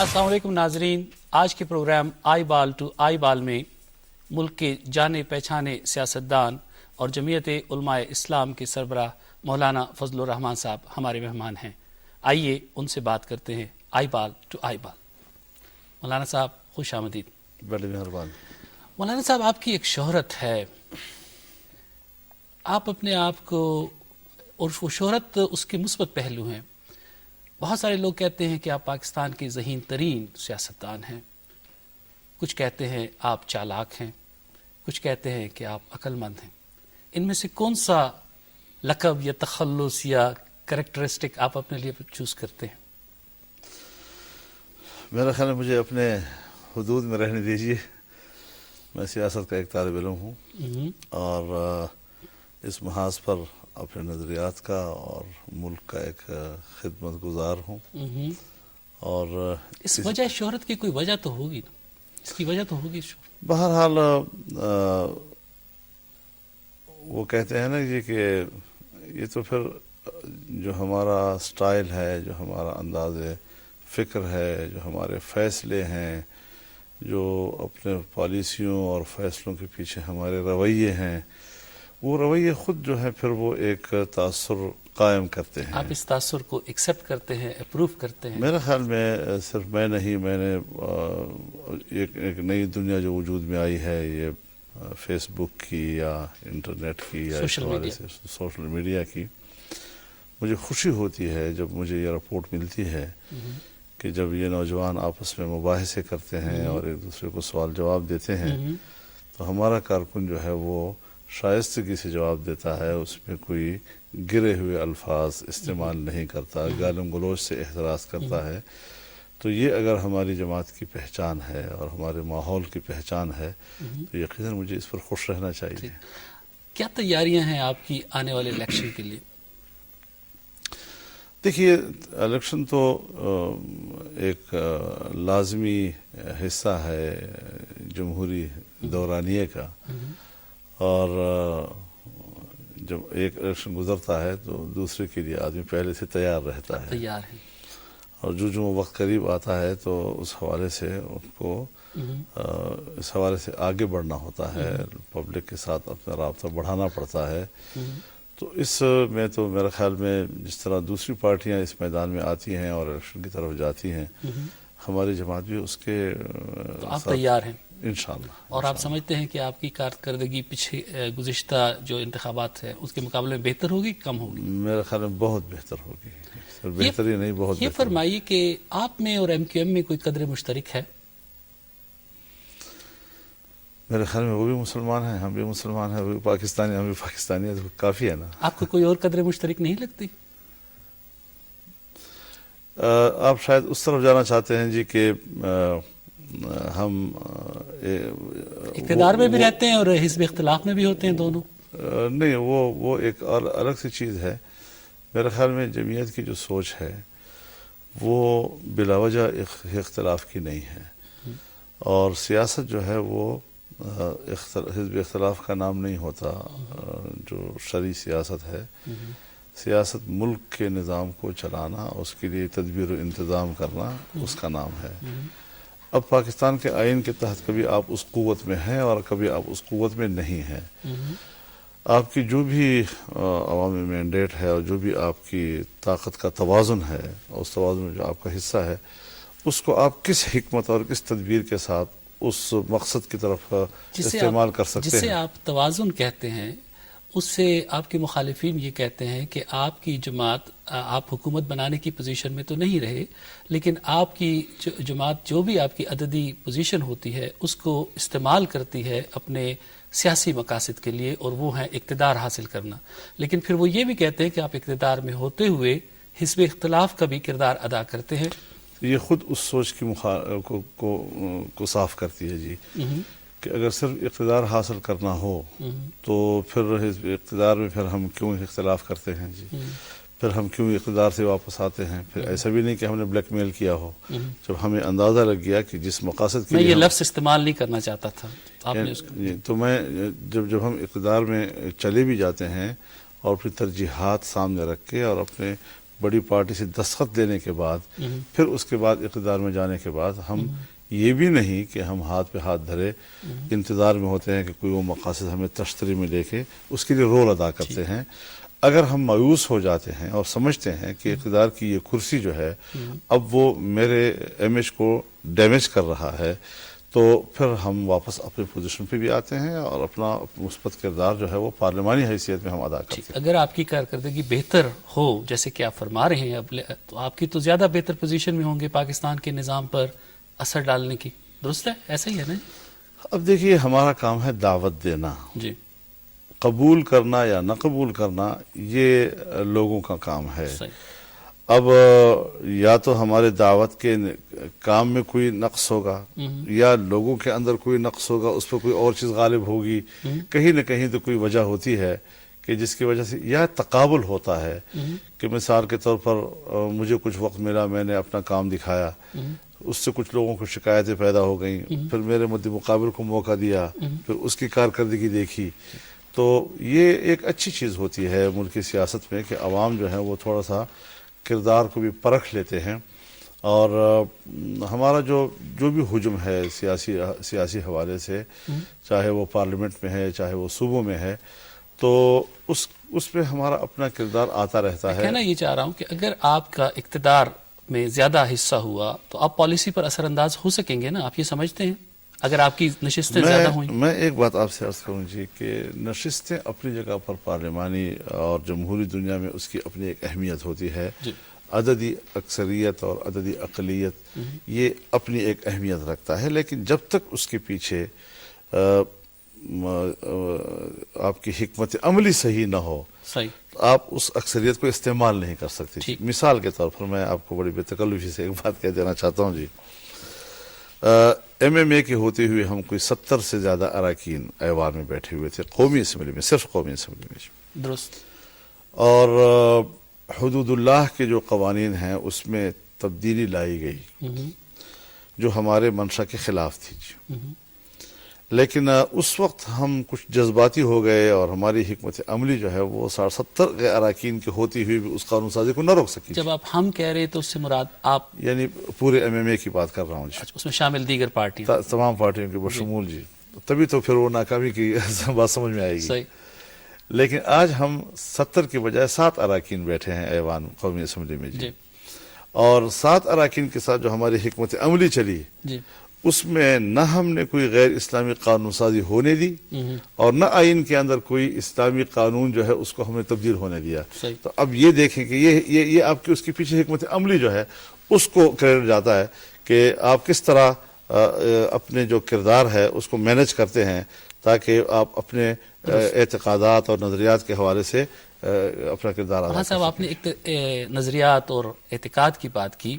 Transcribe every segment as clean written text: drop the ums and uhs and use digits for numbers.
السلام علیکم ناظرین، آج کے پروگرام آئی بال ٹو آئی بال میں ملک کے جانے پہچانے سیاستدان اور جمعیت علماء اسلام کے سربراہ مولانا فضل الرحمان صاحب ہمارے مہمان ہیں۔ آئیے ان سے بات کرتے ہیں آئی بال ٹو آئی بال۔ مولانا صاحب خوش آمدید۔ بڑی مہربانی۔ مولانا صاحب، آپ کی ایک شہرت ہے، آپ اپنے آپ کو، اور وہ شہرت اس کے مثبت پہلو ہیں۔ بہت سارے لوگ کہتے ہیں کہ آپ پاکستان کے ذہین ترین سیاستدان ہیں، کچھ کہتے ہیں آپ چالاک ہیں، کچھ کہتے ہیں کہ آپ عقل مند ہیں۔ ان میں سے کون سا لقب یا تخلص یا کریکٹرسٹک آپ اپنے لیے چوز کرتے ہیں؟ میرا خیال ہے مجھے اپنے حدود میں رہنے دیجیے۔ میں سیاست کا ایک طالب علم ہوں اور اس محاذ پر اپنے نظریات کا اور ملک کا ایک خدمت گزار ہوں۔ اور اس وجہ شہرت کی کوئی وجہ تو ہوگی نا، اس کی وجہ تو ہوگی شہرت۔ بہرحال وہ کہتے ہیں نا یہ کہ یہ تو پھر جو ہمارا سٹائل ہے، جو ہمارا انداز فکر ہے، جو ہمارے فیصلے ہیں، جو اپنے پالیسیوں اور فیصلوں کے پیچھے ہمارے رویے ہیں، وہ رویے خود جو ہے پھر وہ ایک تاثر قائم کرتے ہیں۔ آپ اس تاثر کو ایکسیپٹ کرتے ہیں، اپروو کرتے ہیں؟ میرے خیال میں صرف میں نہیں، میں نے ایک نئی دنیا جو وجود میں آئی ہے، یہ فیس بک کی یا انٹرنیٹ کی یا سوشل میڈیا کی، مجھے خوشی ہوتی ہے جب مجھے یہ رپورٹ ملتی ہے کہ جب یہ نوجوان آپس میں مباحثے کرتے ہیں اور ایک دوسرے کو سوال جواب دیتے ہیں تو ہمارا کارکن جو ہے وہ شائستگی سے جواب دیتا ہے، اس میں کوئی گرے ہوئے الفاظ استعمال نہیں کرتا، گالم گلوچ سے احتراز کرتا ہے۔ تو یہ اگر ہماری جماعت کی پہچان ہے اور ہمارے ماحول کی پہچان ہے تو یقیناً مجھے اس پر خوش رہنا چاہیے۔ کیا تیاریاں ہیں آپ کی آنے والے الیکشن کے لیے؟ دیکھیے، الیکشن تو ایک لازمی حصہ ہے جمہوری دورانیے کا، اور جب ایک الیکشن گزرتا ہے تو دوسرے کے لیے آدمی پہلے سے تیار رہتا ہے، تیار ہے، اور جو وقت قریب آتا ہے تو اس حوالے سے ان کو اس حوالے سے آگے بڑھنا ہوتا ہے، پبلک کے ساتھ اپنا رابطہ بڑھانا پڑتا ہے۔ تو اس میں تو میرے خیال میں جس طرح دوسری پارٹیاں اس میدان میں آتی ہیں اور الیکشن کی طرف جاتی ہیں، ہماری جماعت بھی اس کے آپ تیار ہیں انشاءاللہ۔ اور آپ سمجھتے ہیں کہ آپ کی کارکردگی پیچھے گزشتہ جو انتخابات ہے اس کے مقابلے میں بہتر ہوگی، کم ہوگی؟ میرے خیال میں بہت بہتر ہوگی، صرف بہتر ہی نہیں، بہت یہ بہتر۔ فرمائیے کہ آپ میں اور ایم کیو ایم میں کوئی قدر مشترک ہے؟ میرے خیال میں وہ بھی مسلمان ہیں، ہم بھی مسلمان ہیں، وہ بھی پاکستانی، ہم بھی پاکستانی ہیں، تو کافی ہے نا۔ آپ کو کوئی اور قدر مشترک نہیں لگتی؟ آپ شاید اس طرف جانا چاہتے ہیں جی کہ ہم اقتدار میں بھی رہتے ہیں اور حزب اختلاف میں بھی ہوتے ہیں دونوں؟ نہیں، وہ ایک الگ سی چیز ہے۔ میرے خیال میں جمعیت کی جو سوچ ہے وہ بلا وجہ اختلاف کی نہیں ہے، اور سیاست جو ہے وہ حزب اختلاف کا نام نہیں ہوتا۔ جو شرعی سیاست ہے، سیاست ملک کے نظام کو چلانا، اس کے لیے تدبیر و انتظام کرنا، اس کا نام ہے۔ اب پاکستان کے آئین کے تحت کبھی آپ اس قوت میں ہیں اور کبھی آپ اس قوت میں نہیں ہیں۔ آپ کی جو بھی عوامی مینڈیٹ ہے اور جو بھی آپ کی طاقت کا توازن ہے، اس توازن میں جو آپ کا حصہ ہے، اس کو آپ کس حکمت اور کس تدبیر کے ساتھ اس مقصد کی طرف استعمال کر سکتے ہیں۔ جسے آپ توازن کہتے ہیں، اس سے آپ کے مخالفین یہ کہتے ہیں کہ آپ کی جماعت، آپ حکومت بنانے کی پوزیشن میں تو نہیں رہے، لیکن آپ کی جماعت جو بھی آپ کی عددی پوزیشن ہوتی ہے اس کو استعمال کرتی ہے اپنے سیاسی مقاصد کے لیے، اور وہ ہیں اقتدار حاصل کرنا۔ لیکن پھر وہ یہ بھی کہتے ہیں کہ آپ اقتدار میں ہوتے ہوئے حزب اختلاف کا بھی کردار ادا کرتے ہیں۔ یہ خود اس سوچ کی کو صاف کرتی ہے جی، کہ اگر صرف اقتدار حاصل کرنا ہو تو پھر حزب اقتدار میں پھر ہم کیوں اختلاف کرتے ہیں جی، پھر ہم کیوں اقتدار سے واپس آتے ہیں؟ پھر ایسا بھی نہیں کہ ہم نے بلیک میل کیا ہو، جب ہمیں اندازہ لگ گیا کہ جس مقاصد کے میں لیے یہ لفظ استعمال نہیں کرنا چاہتا تھا، آپ نے اس کو، تو میں جب ہم اقتدار میں چلے بھی جاتے ہیں اور پھر ترجیحات سامنے رکھ کے اور اپنے بڑی پارٹی سے دستخط لینے کے بعد پھر اس کے بعد اقتدار میں جانے کے بعد ہم یہ بھی نہیں کہ ہم ہاتھ پہ ہاتھ دھرے انتظار میں ہوتے ہیں کہ کوئی وہ مقاصد ہمیں تشتری میں لے کے اس کے لیے رول ادا کرتے ہیں. اگر ہم مایوس ہو جاتے ہیں اور سمجھتے ہیں کہ اقتدار کی یہ کرسی جو ہے اب وہ میرے امیج کو ڈیمیج کر رہا ہے تو پھر ہم واپس اپنے پوزیشن پہ بھی آتے ہیں اور اپنا مثبت کردار جو ہے وہ پارلیمانی حیثیت میں ہم ادا کرتے ہیں. اگر آپ کی کارکردگی بہتر ہو جیسے کہ آپ فرما رہے ہیں اب تو آپ کی تو زیادہ بہتر پوزیشن میں ہوں گے پاکستان کے نظام پر اثر ڈالنے کی. درست ہے؟ ایسا ہی ہے نا؟ اب دیکھیے ہمارا کام ہے دعوت دینا. جی. قبول کرنا یا نہ قبول کرنا یہ لوگوں کا کام ہے. صحیح. اب یا تو ہمارے دعوت کے کام میں کوئی نقص ہوگا یا لوگوں کے اندر کوئی نقص ہوگا, اس پہ کوئی اور چیز غالب ہوگی, کہیں نہ کہیں تو کوئی وجہ ہوتی ہے کہ جس کی وجہ سے یا تقابل ہوتا ہے کہ مثال کے طور پر مجھے کچھ وقت ملا, میں نے اپنا کام دکھایا, اس سے کچھ لوگوں کو شکایتیں پیدا ہو گئیں, پھر میرے مد مقابل کو موقع دیا, پھر اس کی کارکردگی دیکھی. تو یہ ایک اچھی چیز ہوتی ہے ملکی سیاست میں کہ عوام جو ہے وہ تھوڑا سا کردار کو بھی پرکھ لیتے ہیں. اور ہمارا جو بھی ہجوم ہے سیاسی حوالے سے, چاہے وہ پارلیمنٹ میں ہے چاہے وہ صوبوں میں ہے, تو اس پہ ہمارا اپنا کردار آتا رہتا ہے. کہنا یہ چاہ رہا ہوں کہ اگر آپ کا اقتدار میں زیادہ حصہ ہوا تو آپ پالیسی پر اثر انداز ہو سکیں گے نا, آپ یہ سمجھتے ہیں اگر آپ کی نشستیں زیادہ ہوئیں؟ میں ایک بات آپ سے عرض کروں جی کہ نشستیں اپنی جگہ پر پارلیمانی اور جمہوری دنیا میں اس کی اپنی ایک اہمیت ہوتی ہے. عددی اکثریت اور عددی اقلیت یہ اپنی ایک اہمیت رکھتا ہے, لیکن جب تک اس کے پیچھے آپ کی حکمت عملی صحیح نہ ہو آپ اس اکثریت کو استعمال نہیں کر سکتے. مثال کے طور پر میں آپ کو بڑی بے تکلفی سے ایک بات کہہ دینا چاہتا ہوں جی. ایم ایم اے کے ہوتے ہوئے ہم کوئی 70 سے زیادہ اراکین ایوان میں بیٹھے ہوئے تھے قومی اسمبلی میں, صرف قومی اسمبلی میں. درست. اور حدود اللہ کے جو قوانین ہیں اس میں تبدیلی لائی گئی جو ہمارے منشا کے خلاف تھی جی. لیکن اس وقت ہم کچھ جذباتی ہو گئے اور ہماری حکمت عملی جو ہے وہ 70 اراکین کے ہوتی ہوئی بھی اس قانون سازی کو نہ روک سکی. جب آپ ہم کہہ رہے تو اس سے مراد آپ یعنی پورے ایم ایم اے کی بات کر رہا ہوں جی, اس میں شامل دیگر پارٹی تمام پارٹیوں کے بشمول جی. تبھی تو پھر وہ ناکامی کی بات سمجھ میں آئے گی. صحیح. لیکن آج ہم 70 کے بجائے 7 اراکین بیٹھے ہیں ایوان قومی اسمبلی میں جی. اور 7 اراکین کے ساتھ جو ہماری حکمت عملی چلی اس میں نہ ہم نے کوئی غیر اسلامی قانون سازی ہونے دی اور نہ آئین کے اندر کوئی اسلامی قانون جو ہے اس کو ہم نے تبدیل ہونے دیا. تو اب یہ دیکھیں کہ یہ آپ کی اس کے پیچھے حکمت عملی جو ہے اس کو کریڈٹ جاتا ہے کہ آپ کس طرح اپنے جو کردار ہے اس کو مینج کرتے ہیں تاکہ آپ اپنے اعتقادات اور نظریات کے حوالے سے اپنا کردار ادا کریں. صاحب آپ نے ایک نظریات اور اعتقاد کی بات کی.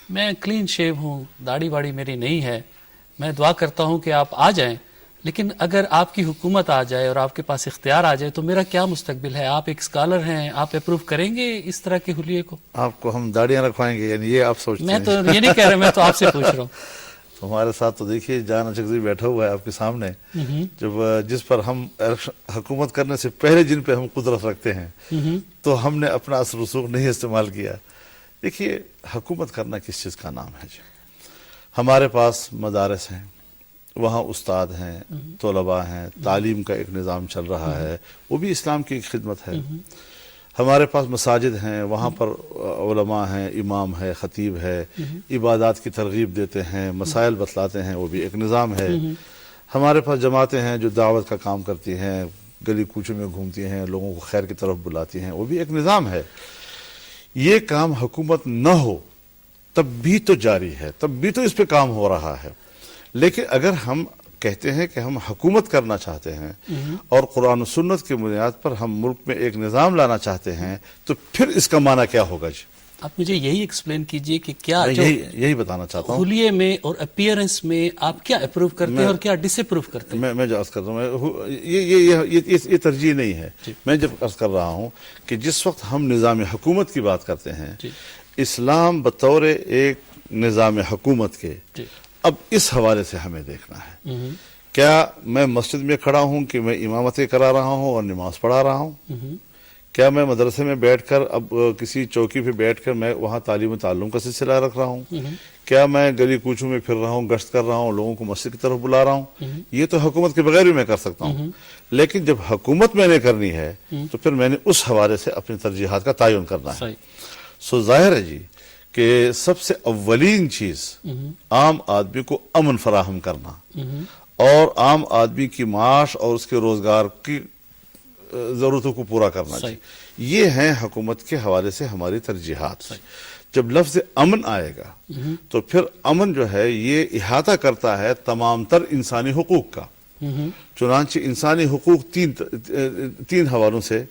میں کلین شیو ہوں, داڑھی واڑی میری نہیں ہے, میں دعا کرتا ہوں کہ آپ آ جائیں, لیکن اگر آپ کی حکومت آ جائے اور آپ کے پاس اختیار آ جائے تو میرا کیا مستقبل ہے؟ آپ ایک اسکالر ہیں, آپ اپروو کریں گے اس طرح کے حلیے کو؟ آپ کو ہم داڑیاں رکھوائیں گے یعنی یہ آپ سوچتے ہیں؟ میں تو یہ نہیں کہہ رہا, میں تو آپ سے پوچھ رہا ہوں. ہمارے ساتھ تو دیکھیے جان اچکزی بیٹھا ہوا ہے آپ کے سامنے, جس پر ہم حکومت کرنے سے پہلے جن پہ ہم قدرت رکھتے ہیں تو ہم نے اپنا اثر رسوخ نہیں استعمال کیا. دیکھیے حکومت کرنا کس چیز کا نام ہے جی. ہمارے پاس مدارس ہیں, وہاں استاد ہیں, طلباء ہیں, تعلیم کا ایک نظام چل رہا ہے, وہ بھی اسلام کی ایک خدمت ہے. ہمارے پاس مساجد ہیں, وہاں پر علماء ہیں, امام ہے, خطیب ہے, عبادات کی ترغیب دیتے ہیں, مسائل بتلاتے ہیں, وہ بھی ایک نظام ہے. ہمارے پاس جماعتیں ہیں جو دعوت کا کام کرتی ہیں, گلی کوچوں میں گھومتی ہیں, لوگوں کو خیر کی طرف بلاتی ہیں, وہ بھی ایک نظام ہے. یہ کام حکومت نہ ہو تب بھی تو جاری ہے, تب بھی تو اس پہ کام ہو رہا ہے. لیکن اگر ہم کہتے ہیں کہ ہم حکومت کرنا چاہتے ہیں اور قرآن و سنت کی بنیاد پر ہم ملک میں ایک نظام لانا چاہتے ہیں تو پھر اس کا معنی کیا ہوگا جی؟ آپ مجھے یہی ایکسپلین کیجئے کہ کیا یہی بتانا چاہتا ہوں. حلیے میں اور اپیئرنس میں آپ کیا اپروو کرتے ہیں اور کیا ڈس اپروو کرتے ہیں؟ میں جو عرض کر رہا ہوں یہ ترجیح نہیں ہے. میں جب عرض کر رہا ہوں کہ جس وقت ہم نظام حکومت کی بات کرتے ہیں, اسلام بطور ایک نظام حکومت کے, اب اس حوالے سے ہمیں دیکھنا ہے کیا میں مسجد میں کھڑا ہوں کہ میں امامتیں کرا رہا ہوں اور نماز پڑھا رہا ہوں, کیا میں مدرسے میں بیٹھ کر اب کسی چوکی پہ بیٹھ کر میں وہاں تعلیم و تعلم کا سلسلہ رکھ رہا ہوں؟ کیا میں گلی کوچوں میں پھر رہا ہوں، گشت کر رہا ہوں، لوگوں کو مسجد کی طرف بلا رہا ہوں؟ یہ تو حکومت کے بغیر بھی میں کر سکتا ہوں، لیکن جب حکومت میں نے کرنی ہے تو پھر میں نے اس حوالے سے اپنی ترجیحات کا تعین کرنا ہے۔ سو ظاہر ہے جی کہ سب سے اولین چیز عام آدمی کو امن فراہم کرنا اور عام آدمی کی معاش اور اس کے روزگار کی ضرورتوں کو پورا کرنا چاہیے، یہ ہیں حکومت کے حوالے سے ہماری ترجیحات۔ جب لفظ امن آئے گا تو پھر امن جو ہے یہ احاطہ کرتا ہے تمام تر انسانی حقوق کا، چنانچہ انسانی حقوق تین حوالوں سے،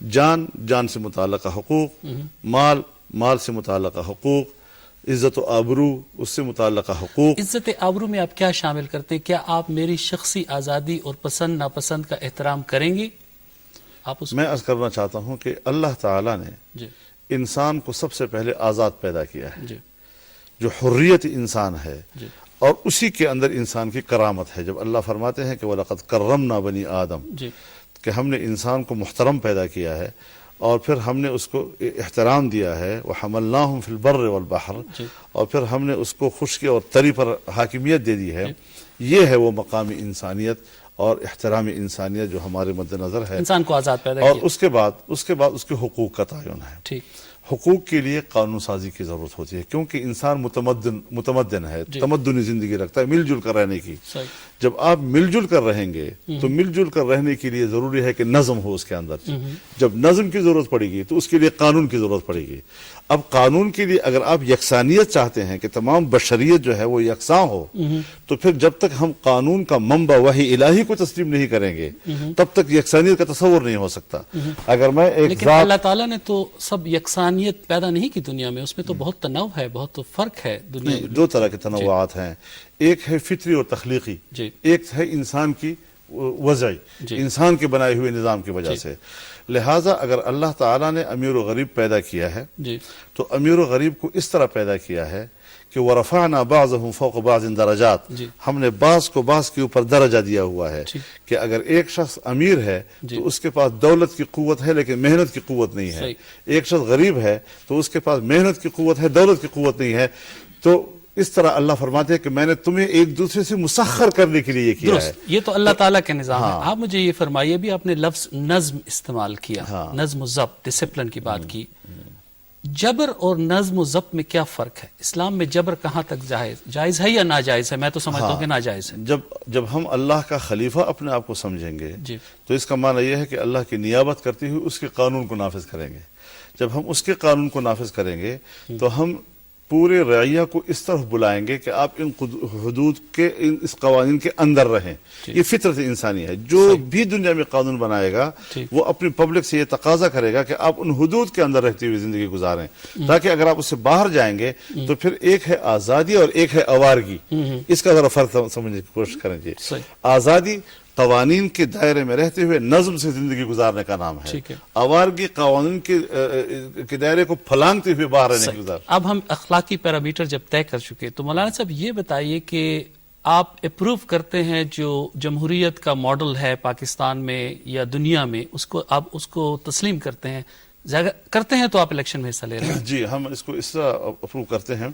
جان سے متعلقہ حقوق، مال سے متعلقہ حقوق، عزت و آبرو اس سے متعلقہ حقوق۔ عزت آبرو میں آپ کیا شامل کرتے ہیں؟ کیا آپ میری شخصی آزادی اور پسند ناپسند کا احترام کریں گے؟ میں عرض کرنا چاہتا ہوں کہ اللہ تعالیٰ نے انسان کو سب سے پہلے آزاد پیدا کیا ہے، جو حریت انسان ہے، اور اسی کے اندر انسان کی کرامت ہے۔ جب اللہ فرماتے ہیں کہ وَلَقَدْ كَرَّمْنَا بَنِي آدم، کہ ہم نے انسان کو محترم پیدا کیا ہے اور پھر ہم نے اس کو احترام دیا ہے، وَحَمَلْنَاهُمْ فِي الْبَرِّ وَالْبَحْرِ، اور پھر ہم نے اس کو خشکی اور تری پر حاکمیت دے دی ہے۔ یہ ہے وہ مقام انسانیت اور احترام انسانیت جو ہمارے مد نظر ہے، انسان کو آزاد پیدا اور کیا۔ اس کے بعد اس کے حقوق کا تعین ہے۔ حقوق کے لیے قانون سازی کی ضرورت ہوتی ہے، کیونکہ انسان متمدن ہے، تمدنی زندگی رکھتا ہے، مل جل کر رہنے کی۔ جب آپ مل جل کر رہیں گے تو مل جل کر رہنے کے لیے ضروری ہے کہ نظم ہو اس کے اندر۔ جب نظم کی ضرورت پڑے گی تو اس کے لیے قانون کی ضرورت پڑے گی۔ اب قانون کے لیے اگر آپ یکسانیت چاہتے ہیں کہ تمام بشریت جو ہے وہ یکساں ہو، تو پھر جب تک ہم قانون کا منبع وحی الہی کو تسلیم نہیں کریں گے تب تک یکسانیت کا تصور نہیں ہو سکتا۔ اگر میں لیکن اللہ تعالیٰ نے تو سب یکسانیت پیدا نہیں کی دنیا میں، اس میں تو بہت تنوع ہے، بہت فرق ہے دنیا میں۔ دو طرح کے تنوعات ہیں، ایک ہے فطری اور تخلیقی، ایک ہے انسان کی وضعی، انسان کے بنائے ہوئے نظام کی وجہ سے۔ لہٰذا اگر اللہ تعالیٰ نے امیر و غریب پیدا کیا ہے تو امیر و غریب کو اس طرح پیدا کیا ہے کہ وَرَفَعْنَا بَعْضَهُمْ فَوْقَ بَعْضٍ دَرَجَاتٍ، ہم نے بعض کو بعض کے اوپر درجہ دیا ہوا ہے کہ اگر ایک شخص امیر ہے تو اس کے پاس دولت کی قوت ہے لیکن محنت کی قوت نہیں ہے، ایک شخص غریب ہے تو اس کے پاس محنت کی قوت ہے، دولت کی قوت نہیں ہے۔ تو اس طرح اللہ فرماتے ہیں کہ میں نے تمہیں ایک دوسرے سے مسخر کرنے کے لیے یہ کیا ہے۔ یہ تو اللہ تعالیٰ کے نظام ہے۔ آپ مجھے یہ فرمائیے، بھی آپ نے لفظ نظم استعمال کیا، نظم و ضبط، ڈسپلن کی بات کی۔ جبر اور نظم و ضبط میں کیا فرق ہے؟ اسلام میں جبر کہاں تک جائز ہے یا ناجائز ہے؟ میں تو سمجھتا ہوں کہ ناجائز ہے۔ جب ہم اللہ کا خلیفہ اپنے آپ کو سمجھیں گے تو اس کا معنی یہ ہے کہ اللہ کی نیابت کرتے ہوئے اس کے قانون کو نافذ کریں گے۔ جب ہم اس کے قانون کو نافذ کریں گے تو ہم پورے رعیہ کو اس طرف بلائیں گے کہ آپ ان حدود کے اس قوانین کے اندر رہیں۔ یہ فطرت انسانی ہے، جو بھی دنیا میں قانون بنائے گا وہ اپنی پبلک سے یہ تقاضا کرے گا کہ آپ ان حدود کے اندر رہتے ہوئے زندگی گزاریں، تاکہ اگر آپ اس سے باہر جائیں گے تو پھر ایک ہے آزادی اور ایک ہے آوارگی۔ اس کا ذرا فرق سمجھنے کی کوشش کریں جی۔ آزادی قوانین کے دائرے میں رہتے ہوئے نظم سے زندگی گزارنے کا نام ہے، آوارگی قوانین کے دائرے کو پھلانگتے ہوئے باہر رہنے کی گزار۔ اب ہم اخلاقی پیرامیٹر جب طے کر چکے تو مولانا صاحب یہ بتائیے کہ آپ اپروو کرتے ہیں جو جمہوریت کا ماڈل ہے پاکستان میں یا دنیا میں، آپ اس کو تسلیم کرتے ہیں؟ تو آپ الیکشن میں حصہ لے رہے ہیں؟ جی، ہم اس کو اس طرح اپروو کرتے ہیں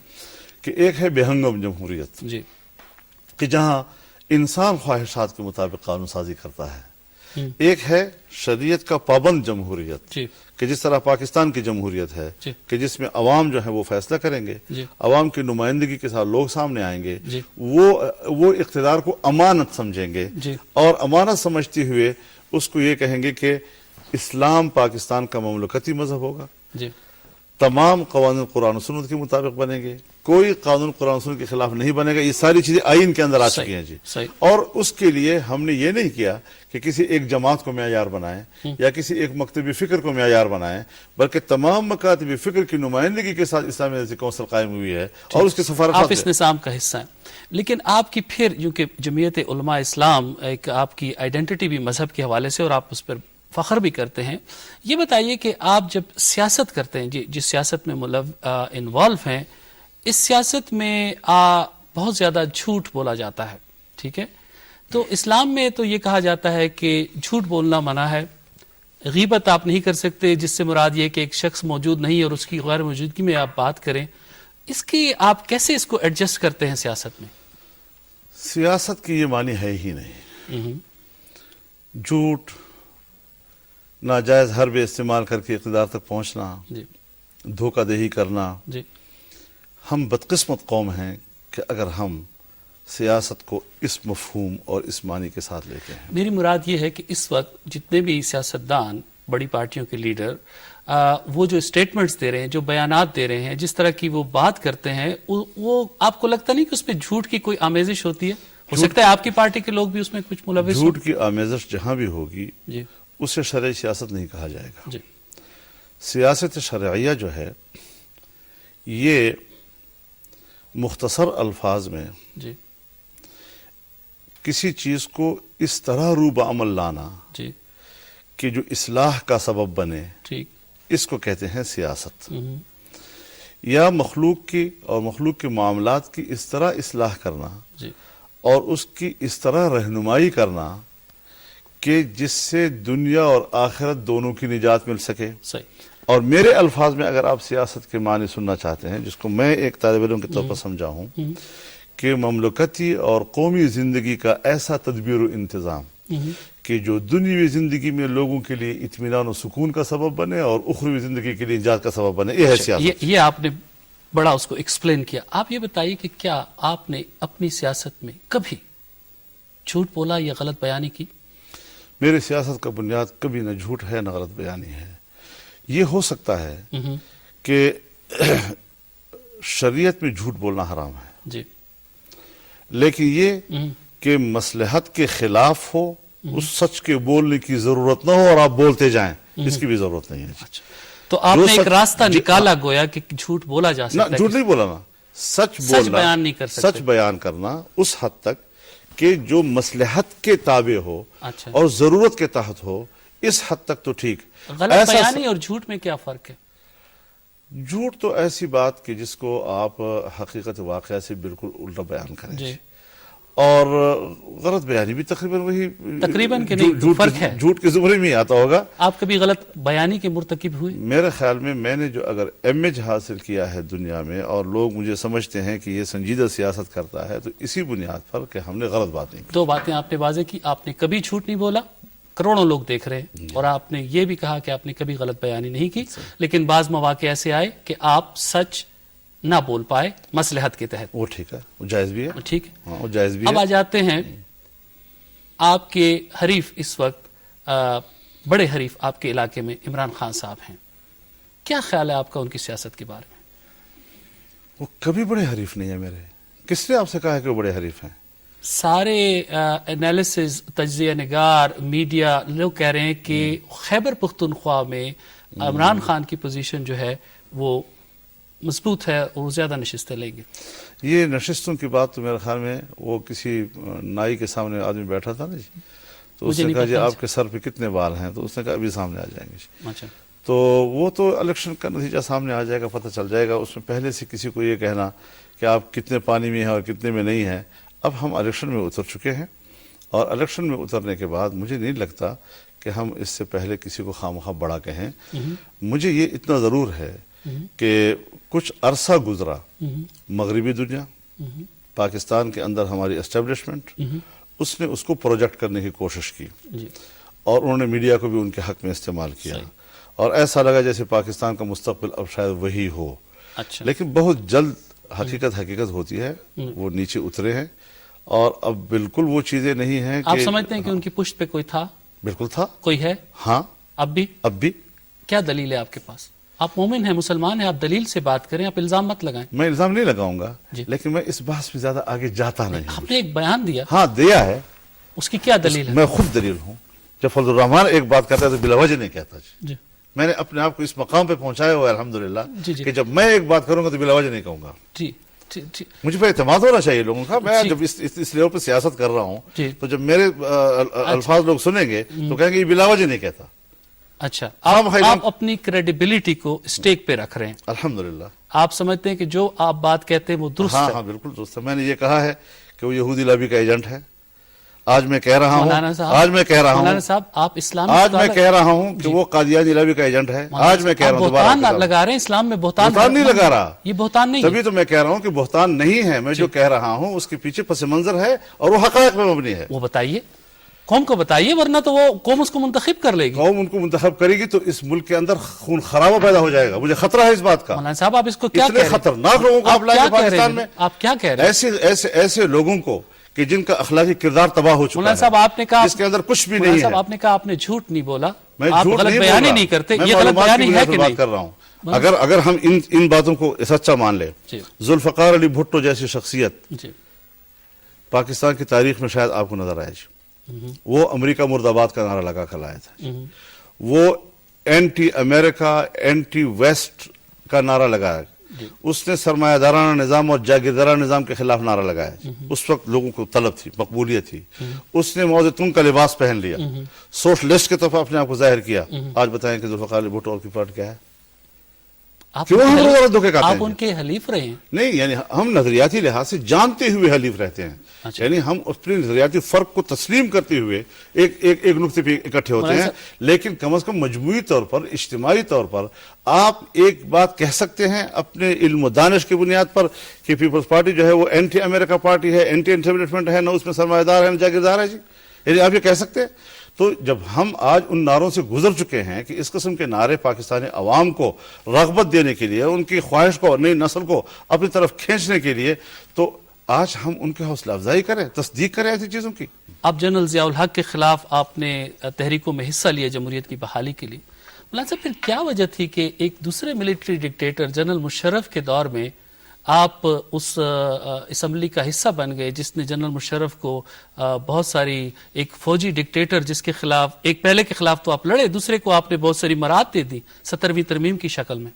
کہ ایک ہے بے ہنگم جمہوریت، کہ جہاں انسان خواہشات کے مطابق قانون سازی کرتا ہے۔ ایک ہے شریعت کا پابند جمہوریت، کہ جس طرح پاکستان کی جمہوریت ہے کہ جس میں عوام جو ہے وہ فیصلہ کریں گے، عوام کی نمائندگی کے ساتھ لوگ سامنے آئیں گے، وہ اقتدار کو امانت سمجھیں گے اور امانت سمجھتے ہوئے اس کو یہ کہیں گے کہ اسلام پاکستان کا مملکتی مذہب ہوگا، تمام قوانین قرآن و سنت کے مطابق بنیں گے، کوئی قانون قرآن و سنت کے خلاف نہیں بنے گا۔ یہ ساری چیزیں آئین کے اندر آ چکی ہیں جی۔ اور اس کے لیے ہم نے یہ نہیں کیا کہ کسی ایک جماعت کو معیار بنائیں یا کسی ایک مکتب فکر کو معیار بنائیں، بلکہ تمام مکاتب فکر کی نمائندگی کے ساتھ اسلامی رضی کونسل قائم ہوئی ہے اور اس کے سفارت آپ اس نظام کا حصہ ہیں۔ لیکن آپ کی پھر کیونکہ جمعیت علماء اسلام ایک آپ کی آئیڈینٹی بھی مذہب کے حوالے سے اور آپ اس پر فخر بھی کرتے ہیں، یہ بتائیے کہ آپ جب سیاست کرتے ہیں، جس سیاست میں انوالو ہیں، اس سیاست میں بہت زیادہ جھوٹ بولا جاتا ہے، ٹھیک ہے؟ تو اسلام میں تو یہ کہا جاتا ہے کہ جھوٹ بولنا منع ہے، غیبت آپ نہیں کر سکتے، جس سے مراد یہ کہ ایک شخص موجود نہیں اور اس کی غیر موجودگی میں آپ بات کریں، اس کی آپ کیسے اس کو ایڈجسٹ کرتے ہیں سیاست میں؟ سیاست کی یہ معنی ہے ہی نہیں. جھوٹ، ناجائز حربے استعمال کر کے اقتدار تک پہنچنا، جی دھوکہ دہی کرنا. جی ہم بدقسمت قوم ہیں کہ اگر ہم سیاست کو اس مفہوم اور اس معنی کے ساتھ لیتے ہیں. میری مراد یہ ہے کہ اس وقت جتنے بھی سیاستدان، بڑی پارٹیوں کے لیڈر، وہ جو اسٹیٹمنٹس دے رہے ہیں، جو بیانات دے رہے ہیں، جس طرح کی وہ بات کرتے ہیں، وہ آپ کو لگتا نہیں کہ اس پہ جھوٹ کی کوئی آمیزش ہوتی ہے؟ ہو سکتا ہے آپ کی پارٹی کے لوگ بھی اس میں کچھ ملوث ہوں. جھوٹ کی آمیزش جہاں بھی ہوگی جی اسے شرعی سیاست نہیں کہا جائے گا. جی سیاست شرعیہ جو ہے یہ مختصر الفاظ میں جی کسی چیز کو اس طرح روب عمل لانا جی کہ جو اصلاح کا سبب بنے، ٹھیک. اس کو کہتے ہیں سیاست. ہوں. یا مخلوق کی اور مخلوق کے معاملات کی اس طرح اصلاح کرنا جی اور اس کی اس طرح رہنمائی کرنا کہ جس سے دنیا اور آخرت دونوں کی نجات مل سکے. صحیح. اور میرے الفاظ میں اگر آپ سیاست کے معنی سننا چاہتے ہیں، جس کو میں ایک طالب علم کے طور پر سمجھا ہوں، کہ مملکتی اور قومی زندگی کا ایسا تدبیر و انتظام کہ جو دنیوی زندگی میں لوگوں کے لیے اطمینان و سکون کا سبب بنے اور اخروی زندگی کے لیے نجات کا سبب بنے، یہ ہے سیاست. یہ آپ نے بڑا اس کو ایکسپلین کیا. آپ یہ بتائیے کہ کیا آپ نے اپنی سیاست میں کبھی جھوٹ بولا یا غلط بیانی کی؟ میری سیاست کا بنیاد کبھی نہ جھوٹ ہے نہ غلط بیانی ہے. یہ ہو سکتا ہے کہ شریعت میں جھوٹ بولنا حرام ہے، جی لیکن یہ کہ مصلحت کے خلاف ہو، اس سچ کے بولنے کی ضرورت نہ ہو اور آپ بولتے جائیں، اس کی بھی ضرورت نہیں ہے. اچھا، تو آپ نے ایک راستہ نکالا گویا کہ جھوٹ بولا جا سکتا ہے. جھوٹ نہیں بولا نا، سچ بولنا، بیان نہیں کر سکتے. سچ بیان کرنا اس حد تک کہ جو مصلحت کے تابع ہو اچھا. اور ضرورت کے تحت ہو، اس حد تک تو ٹھیک. غلط بیانی اور جھوٹ میں کیا فرق ہے؟ جھوٹ تو ایسی بات کہ جس کو آپ حقیقت واقعہ سے بالکل الٹا بیان کریں. جی. اور غلط بیانی بھی تقریباً وہی، تقریباً کہ نہیں، فرق ہے. جھوٹ کے زمرے میں ہی آتا ہوگا. آپ کبھی غلط بیانی کے مرتکب ہوئے؟ میرے خیال میں نے جو اگر امیج حاصل کیا ہے دنیا میں اور لوگ مجھے سمجھتے ہیں کہ یہ سنجیدہ سیاست کرتا ہے، تو اسی بنیاد پر کہ ہم نے غلط بات نہیں کی. دو باتیں آپ نے واضح کی. آپ نے کبھی جھوٹ نہیں بولا، کروڑوں لوگ دیکھ رہے ہیں، اور آپ نے یہ بھی کہا کہ آپ نے کبھی غلط بیانی نہیں کی، لیکن بعض مواقع ایسے آئے کہ آپ سچ نہ بول پائے مصلحت کے تحت. وہ ٹھیک ہے، وہ جائز بھی ہے. ٹھیک ہے. ہاں، وہ جائز بھی ہے. اب آ جاتے ہیں آپ کے حریف، اس وقت بڑے حریف آپ کے علاقے میں عمران خان صاحب ہیں. کیا خیال ہے آپ کا ان کی سیاست کے بارے میں؟ وہ کبھی بڑے حریف نہیں ہیں میرے. کس نے آپ سے کہا ہے کہ وہ بڑے حریف ہیں؟ سارے انالیسز، تجزیہ نگار، میڈیا لوگ کہہ رہے ہیں کہ خیبر پختونخوا میں عمران خان کی پوزیشن جو ہے وہ مضبوط ہے اور زیادہ نشستیں لیں گے. یہ نشستوں کی بات تو میرے خیال میں وہ کسی نائی کے سامنے آدمی بیٹھا تھا نا جی، تو اس نے کہا جی آپ کے سر پہ کتنے بال ہیں، تو اس نے کہا ابھی سامنے آ جائیں گے جی. اچھا. تو وہ تو الیکشن کا نتیجہ سامنے آ جائے گا، پتہ چل جائے گا. اس میں پہلے سے کسی کو یہ کہنا کہ آپ کتنے پانی میں ہیں اور کتنے میں نہیں ہیں. اب ہم الیکشن میں اتر چکے ہیں، اور الیکشن میں اترنے کے بعد مجھے نہیں لگتا کہ ہم اس سے پہلے کسی کو خواہ بڑا کہیں. مجھے یہ اتنا ضرور ہے کہ کچھ عرصہ گزرا، مغربی دنیا، پاکستان کے اندر ہماری اسٹیبلشمنٹ، اس نے اس کو پروجیکٹ کرنے کی کوشش کی، اور انہوں نے میڈیا کو بھی ان کے حق میں استعمال کیا، اور ایسا لگا جیسے پاکستان کا مستقبل اب شاید وہی ہو. اچھا. لیکن بہت جلد حقیقت ہوتی ہے، وہ نیچے اترے ہیں، اور اب بالکل وہ چیزیں نہیں ہیں. آپ سمجھتے ہیں کہ ان کی پشت پہ کوئی تھا؟ بالکل تھا. کوئی ہے؟ ہاں. اب بھی؟ کیا دلیل ہے آپ کے پاس؟ آپ مومن ہیں، مسلمان ہیں، آپ دلیل سے بات کریں، آپ الزام مت لگائیں. میں الزام نہیں لگاؤں گا، لیکن میں اس بحث میں زیادہ آگے جاتا نہیں. آپ نے ایک بیان دیا. ہاں دیا ہے. اس کی کیا دلیل ہے؟ میں خود دلیل ہوں. جب فضل الرحمان ایک بات کرتا ہے تو بلا وجہ نہیں کہتا جی. میں نے اپنے آپ کو اس مقام پہ پہنچایا ہوا ہے الحمدللہ، جی. کہ جب میں ایک بات کروں گا تو بلا وجہ نہیں کہوں گا. جی. مجھے پہ اعتماد ہونا چاہیے لوگوں کا. میں جب اس لیول پہ سیاست کر رہا ہوں تو جب میرے الفاظ لوگ سنیں گے تو کہیں گے یہ بلا وجہ نہیں کہتا. اچھا. آپ اپنی کریڈیبلٹی کو اسٹیک پہ رکھ رہے ہیں. الحمدللہ. آپ سمجھتے ہیں کہ جو آپ بات کہتے ہیں وہ درست ہے؟ ہاں بالکل درست ہے. میں نے یہ کہا ہے کہ وہ یہودی لابی کا ایجنٹ ہے، آج میں کہہ رہا مولانا ہوں صاحب، آج میں کہہ رہا مولانا ہوں صاحب آپ اسلام آج میں کہہ رہا ہوں کہ وہ قادیانی لوبی کا ایجنٹ ہے. آج میں کہہ رہا ہوں دوبارہ بہتان لگا رہے ہیں اسلام میں، بہتان نہیں لگا رہا. یہ بہتان نہیں تبھی تو میں کہہ رہا ہوں کہ بہتان نہیں ہے. میں جو کہہ رہا ہوں اس کے پیچھے پس منظر ہے اور وہ حقائق میں مبنی ہے. وہ بتائیے، قوم کو بتائیے، ورنہ تو وہ قوم اس کو منتخب کر لے گی. قوم ان کو منتخب کرے گی تو اس ملک کے اندر خون خرابہ پیدا ہو جائے گا. مجھے خطرہ ہے اس بات کا. مولانا صاحب آپ اس کو کیا کہہ اتنے رہے ہیں؟ خطرناک لوگوں کو آپ لائیں گے پاکستان میں. آپ کیا کہہ رہے ہیں؟ ایسے لوگوں کو کہ جن کا اخلاقی کردار تباہ ہو چکا مولانا صاحب آپ نے کہا، جس کے اندر کچھ بھی مولانا نہیں صاحب ہے. آپ نے کہا آپ نے جھوٹ نہیں بولا، میں آپ جھوٹ غلط نہیں بیانی بول نہیں رہا. کرتے. میں یہ غلط معلومات کی بیانی ہے بنیاد کہ پر نہیں؟ بات کر رہا ہوں. اگر ہم ان باتوں کو سچا مان لیں، جی ذوالفقار علی بھٹو جیسی شخصیت جی پاکستان کی تاریخ میں شاید آپ کو نظر آئے جی. وہ امریکہ مرد آباد کا نعرہ لگا کر لایا تھا. وہ اینٹی امریکہ اینٹی ویسٹ کا نعرہ لگایا. اس نے سرمایہ دارانہ نظام اور جاگیردارانہ نظام کے خلاف نعرہ لگایا. اس وقت لوگوں کو طلب تھی، مقبولیت تھی. اس نے موضوع تنگ کا لباس پہن لیا، سوشلسٹ کے طرف اپنے آپ کو ظاہر کیا. آج بتائیں کہ ذوالفقار علی بھٹو اور کی پارٹی کیا ہے؟ کیوں ہم لوگ دھوکے کھاتے ہیں؟ آپ ان کے حلیف رہے ہیں. نہیں، یعنی ہم نظریاتی لحاظ سے جانتے ہوئے حلیف رہتے ہیں. یعنی ہم اپنے نظریاتی فرق کو تسلیم کرتے ہوئے ایک نقطے پہ اکٹھے ہوتے ہیں. لیکن کم از کم مجموعی طور پر، اجتماعی طور پر آپ ایک بات کہہ سکتے ہیں اپنے علم و دانش کی بنیاد پر کہ پیپلز پارٹی جو ہے وہ اینٹی امریکہ پارٹی ہے، اینٹی اسٹیبلشمنٹ ہے، نہ اس میں سرمایہ دار ہے نہ جاگیردار ہے. جی یعنی آپ یہ کہہ سکتے ہیں. تو جب ہم آج ان نعروں سے گزر چکے ہیں کہ اس قسم کے نعرے پاکستانی عوام کو رغبت دینے کے لیے، ان کی خواہش کو، نئی نسل کو اپنی طرف کھینچنے کے لیے، تو آج ہم ان کی حوصلہ افزائی کریں، تصدیق کریں ایسی چیزوں کی. اب جنرل ضیاء الحق کے خلاف آپ نے تحریکوں میں حصہ لیا جمہوریت کی بحالی کے لیے. مولانا صاحب پھر کیا وجہ تھی کہ ایک دوسرے ملٹری ڈکٹیٹر جنرل مشرف کے دور میں آپ اس اسمبلی کا حصہ بن گئے جس نے جنرل مشرف کو بہت ساری، ایک فوجی ڈکٹیٹر جس کے خلاف، ایک پہلے کے خلاف تو آپ لڑے، دوسرے کو آپ نے بہت ساری مراحت دے دی 17ویں ترمیم کی شکل میں.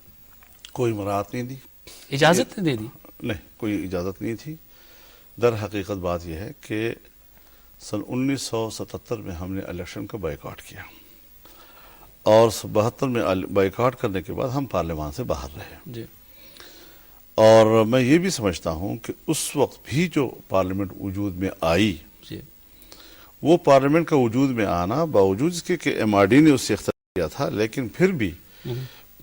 کوئی مراحت نہیں دی، اجازت نہیں دے دی؟ نہیں، کوئی اجازت نہیں تھی. در حقیقت بات یہ ہے کہ سن 1977 میں ہم نے الیکشن کو بائیکاٹ کیا اور 72 میں بائیکاٹ کرنے کے بعد ہم پارلیمان سے باہر رہے. جی. اور میں یہ بھی سمجھتا ہوں کہ اس وقت بھی جو پارلیمنٹ وجود میں آئی، جی وہ پارلیمنٹ کا وجود میں آنا باوجود اس کے کہ ایم آر ڈی نے اس سے اختیار کیا تھا، لیکن پھر بھی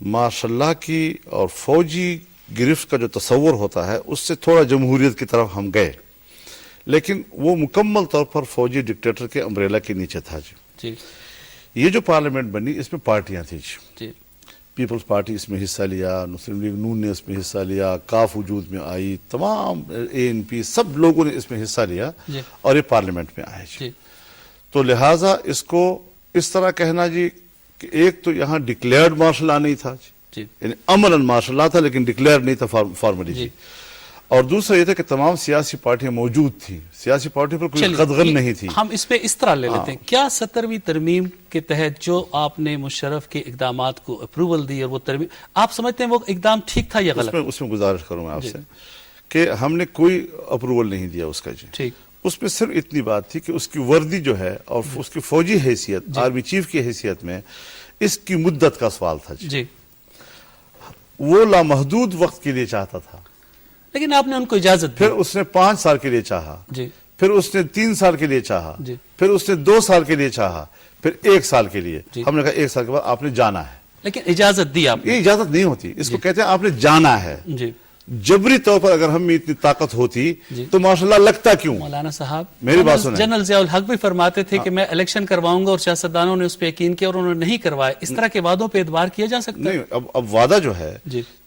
ماشاء اللہ کی اور فوجی گرفت کا جو تصور ہوتا ہے اس سے تھوڑا جمہوریت کی طرف ہم گئے، لیکن وہ مکمل طور پر فوجی ڈکٹیٹر کے امبریلا کے نیچے تھا. جی. یہ جو پارلیمنٹ بنی اس میں پارٹیاں تھیں. جی. پیپلز پارٹی اس میں حصہ لیا، مسلم لیگ نون نے اس میں حصہ لیا، کاف وجود میں آئی، تمام اے این پی سب لوگوں نے اس میں حصہ لیا اور یہ پارلیمنٹ میں آئے. جی. تو لہٰذا اس کو اس طرح کہنا جی کہ ایک تو یہاں ڈکلیئرڈ مارشل لا نہیں تھا، یعنی عملاً مارشل لا تھا لیکن ڈکلیئر نہیں تھا فارملی. جی. اور دوسرا یہ تھا کہ تمام سیاسی پارٹیاں موجود تھیں، سیاسی پارٹی پر کوئی قدغن نہیں تھی. ہم اس پہ اس طرح لے لیتے ہیں، کیا 17ویں ترمیم کے تحت جو آپ نے مشرف کے اقدامات کو اپروول دی اور وہ ترمیم، آپ سمجھتے ہیں وہ اقدام ٹھیک تھا یا غلط؟ اس میں گزارش کروں میں آپ سے کہ ہم نے کوئی اپروول نہیں دیا اس کا. جی ٹھیک. اس میں صرف اتنی بات تھی کہ اس کی وردی جو ہے اور اس کی فوجی حیثیت، آرمی چیف کی حیثیت میں اس کی مدت کا سوال تھا. جی. وہ لامحدود وقت کے لیے چاہتا تھا، لیکن آپ نے ان کو اجازت دی. پھر اس نے 5 سال کے لیے چاہا. جی. پھر اس نے 3 سال کے لیے چاہا. جی. پھر اس نے 2 سال کے لیے چاہا، پھر 1 سال کے لیے. جی. ہم نے کہا 1 سال کے بعد آپ نے جانا ہے. لیکن اجازت دی آپ نے. یہ اجازت نہیں ہوتی، اس کو کہتے ہیں آپ نے جانا ہے. جی. جبری طور پر اگر ہم میں اتنی طاقت ہوتی تو ماشاءاللہ لگتا کیوں؟ مولانا صاحب میری بات سنیں، جنرل ضیاء الحق بھی فرماتے تھے کہ میں الیکشن کرواؤں گا اور سیاستدانوں نے اس پہ یقین کیا اور انہوں نے نہیں کروائے. اس طرح کے وعدوں پہ اعتبار کیا جا سکتا ہے؟ نہیں. اب وعدہ جو ہے،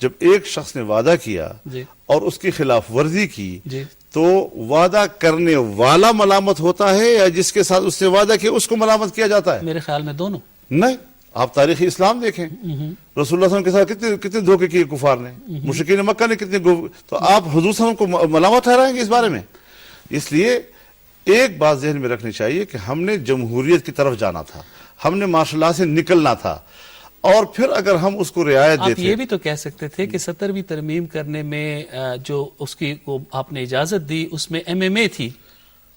جب ایک شخص نے وعدہ کیا اور اس کی خلاف ورزی کی تو وعدہ کرنے والا ملامت ہوتا ہے یا جس کے ساتھ اس نے وعدہ کیا اس کو ملامت کیا جاتا ہے؟ میرے خیال میں دونوں. نہیں، آپ تاریخ اسلام دیکھیں، رسول اللہ صلی اللہ علیہ وسلم کے ساتھ کتنے دھوکے کیے کفار نے، مشرکین مکہ نے کتنے، تو آپ حضور صلی اللہ علیہ وسلم کو ملامت ٹھہرائیں گے اس بارے میں؟ اس لیے ایک بات ذہن میں رکھنی چاہیے کہ ہم نے جمہوریت کی طرف جانا تھا، ہم نے ماشاء اللہ سے نکلنا تھا، اور پھر اگر ہم اس کو رعایت دیتے. آپ یہ بھی تو کہہ سکتے تھے کہ 17ویں ترمیم کرنے میں جو اس کی کو آپ نے اجازت دی اس میں ایم ایم اے تھی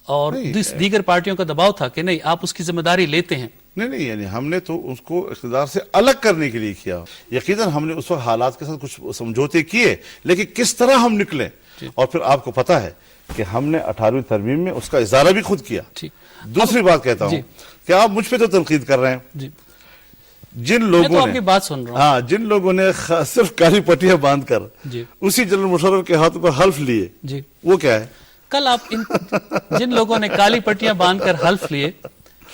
اور دیگر پارٹیوں کا دباؤ تھا کہ نہیں آپ اس کی ذمہ داری لیتے ہیں. نہیں یعنی ہم نے تو اس کو اقتدار سے الگ کرنے کے لیے کیا. یقیناً ہم نے اس وقت حالات کے ساتھ کچھ سمجھوتے کیے، لیکن کس طرح ہم نکلے. اور پھر آپ کو پتا ہے کہ ہم نے 18ویں ترمیم میں اس کا اظہار بھی خود کیا. دوسری بات کہتا ہوں کہ آپ مجھ پہ تو تنقید کر رہے ہیں. جن لوگوں نے بات سن رہا ہوں، ہاں جن لوگوں نے صرف کالی پٹیاں باندھ کر اسی جنرل مشرف کے ہاتھوں پر حلف لیے، وہ کیا ہے؟ کل آپ جن لوگوں نے کالی پٹیاں باندھ کر حلف لیے،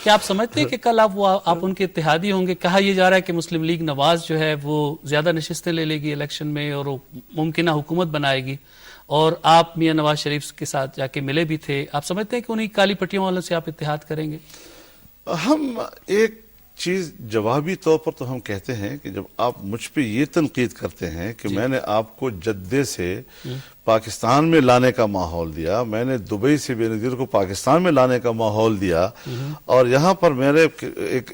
کیا آپ سمجھتے ہیں کہ کل آپ ان کے اتحادی ہوں گے؟ کہا یہ جا رہا ہے کہ مسلم لیگ نواز جو ہے وہ زیادہ نشستیں لے لے گی الیکشن میں اور وہ ممکنہ حکومت بنائے گی، اور آپ میاں نواز شریف کے ساتھ جا کے ملے بھی تھے. آپ سمجھتے ہیں کہ انہیں کالی پٹیوں والوں سے آپ اتحاد کریں گے؟ ہم ایک چیز جوابی طور پر تو ہم کہتے ہیں کہ جب آپ مجھ پہ یہ تنقید کرتے ہیں کہ میں نے آپ کو جدے سے پاکستان میں لانے کا ماحول دیا، میں نے دبئی سے بے نظیر کو پاکستان میں لانے کا ماحول دیا، اور یہاں پر میں نے